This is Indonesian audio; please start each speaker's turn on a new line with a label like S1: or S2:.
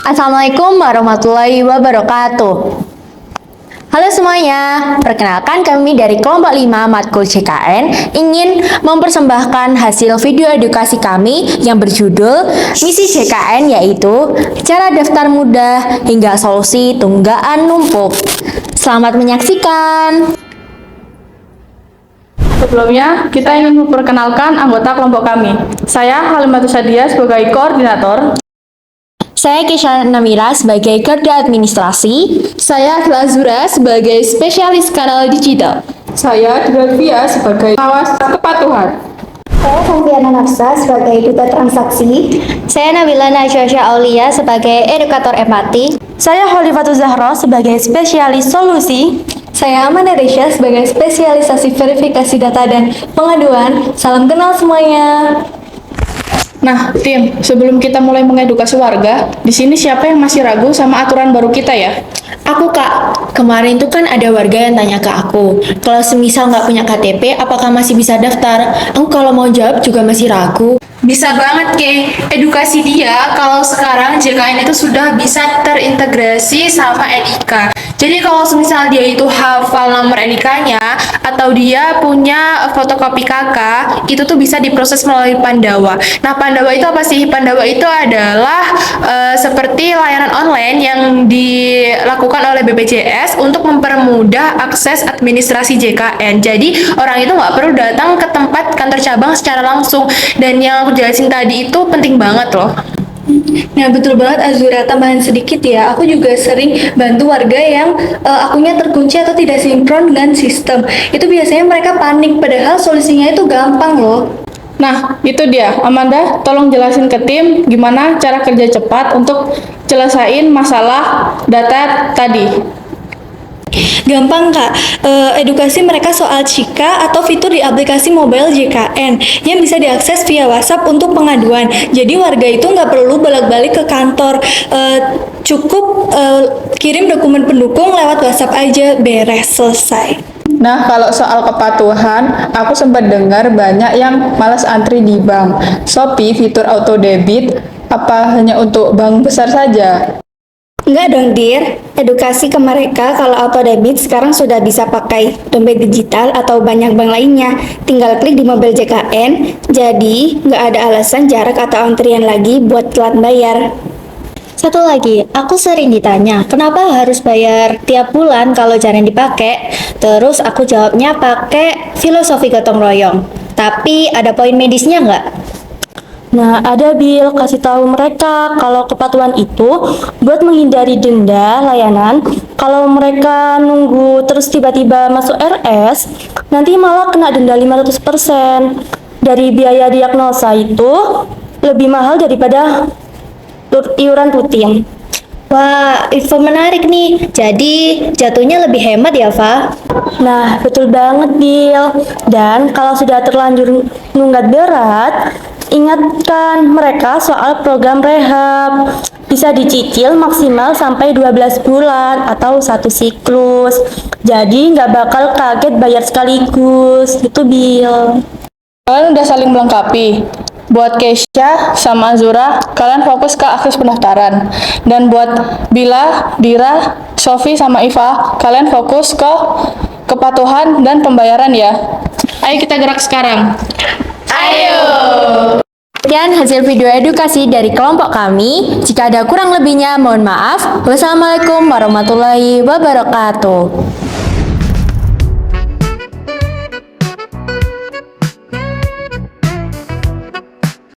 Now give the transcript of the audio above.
S1: Assalamualaikum warahmatullahi wabarakatuh. Halo semuanya, perkenalkan kami dari kelompok 5 Matkul JKN ingin mempersembahkan hasil video edukasi kami yang berjudul Misi JKN, yaitu cara daftar mudah hingga solusi tunggakan numpuk. Selamat menyaksikan.
S2: Sebelumnya, kita ingin memperkenalkan anggota kelompok kami. Saya Halimatus Sadia sebagai koordinator.
S1: Saya Kesha Namira sebagai Garda Administrasi.
S3: Saya Lazura sebagai spesialis kanal digital.
S2: Saya Delvia sebagai pengawas kepatuhan.
S4: Saya Santiana Nafsa sebagai duta transaksi.
S1: Saya Nabila Najwa Aulia sebagai edukator empati.
S5: Saya Holifatul Zahra sebagai spesialis solusi.
S6: Saya Amanda Resya sebagai spesialisasi verifikasi data dan pengaduan. Salam kenal semuanya.
S2: Nah, tim, sebelum kita mulai mengedukasi warga, di sini siapa yang masih ragu sama aturan baru kita ya?
S1: Aku Kak, kemarin tuh kan ada warga yang tanya ke aku, kalau semisal nggak punya KTP, apakah masih bisa daftar? Aku kalau mau jawab juga masih ragu.
S3: Bisa banget, Kay. Edukasi dia kalau sekarang JKN itu sudah bisa terintegrasi sama NIK. Jadi kalau misal dia itu hafal nomor NIK-nya atau dia punya fotokopi KK, itu tuh bisa diproses melalui Pandawa. Nah, Pandawa itu apa sih? Pandawa itu adalah seperti layanan online yang dilakukan oleh BPJS untuk mempermudah akses administrasi JKN. Jadi orang itu nggak perlu datang ke tempat kantor cabang secara langsung. Dan yang aku jelasin tadi itu penting banget loh.
S6: Nah, betul banget Azura, tambahan sedikit ya. Aku juga sering bantu warga yang akunnya terkunci atau tidak sinkron dengan sistem. Itu biasanya mereka panik, padahal solusinya itu gampang loh.
S2: Nah, itu dia. Amanda, tolong jelasin ke tim gimana cara kerja cepat untuk celesain masalah data tadi.
S6: Gampang Kak, edukasi mereka soal Cika atau fitur di aplikasi mobile JKN yang bisa diakses via WhatsApp untuk pengaduan. Jadi warga itu nggak perlu bolak-balik ke kantor, cukup kirim dokumen pendukung lewat WhatsApp aja, beres, selesai.
S2: Nah, kalau soal kepatuhan, aku sempat dengar banyak yang malas antri di bank. Shopee fitur auto debit, apa hanya untuk bank besar saja?
S4: Enggak dong, Dir. Edukasi ke mereka kalau auto debit sekarang sudah bisa pakai dompet digital atau banyak bank lainnya. Tinggal klik di mobil JKN, jadi nggak ada alasan jarak atau antrian lagi buat telat bayar.
S1: Satu lagi, aku sering ditanya, kenapa harus bayar tiap bulan kalau jarang dipakai? Terus aku jawabnya pakai filosofi gotong royong. Tapi ada poin medisnya nggak?
S5: Nah, ada Bill, kasih tahu mereka kalau kepatuhan itu buat menghindari denda layanan. Kalau mereka nunggu terus tiba-tiba masuk RS, nanti malah kena denda 500%. Dari biaya diagnosa itu lebih mahal daripada iuran rutin.
S1: Wah, info menarik nih. Jadi jatuhnya lebih hemat ya, Fa?
S5: Nah, betul banget, Bill. Dan kalau sudah terlanjur nunggak berat, ingatkan mereka soal program rehab. Bisa dicicil maksimal sampai 12 bulan atau satu siklus. Jadi nggak bakal kaget bayar sekaligus. Itu, Bill.
S2: Kalian udah saling melengkapi. Buat Kesha sama Azura, kalian fokus ke akses pendaftaran. Dan buat Bila, Dira, Sofi sama Iva, kalian fokus ke kepatuhan dan pembayaran ya. Ayo kita gerak sekarang.
S3: Ayo!
S1: Sekian hasil video edukasi dari kelompok kami. Jika ada kurang lebihnya, mohon maaf. Wassalamualaikum warahmatullahi wabarakatuh.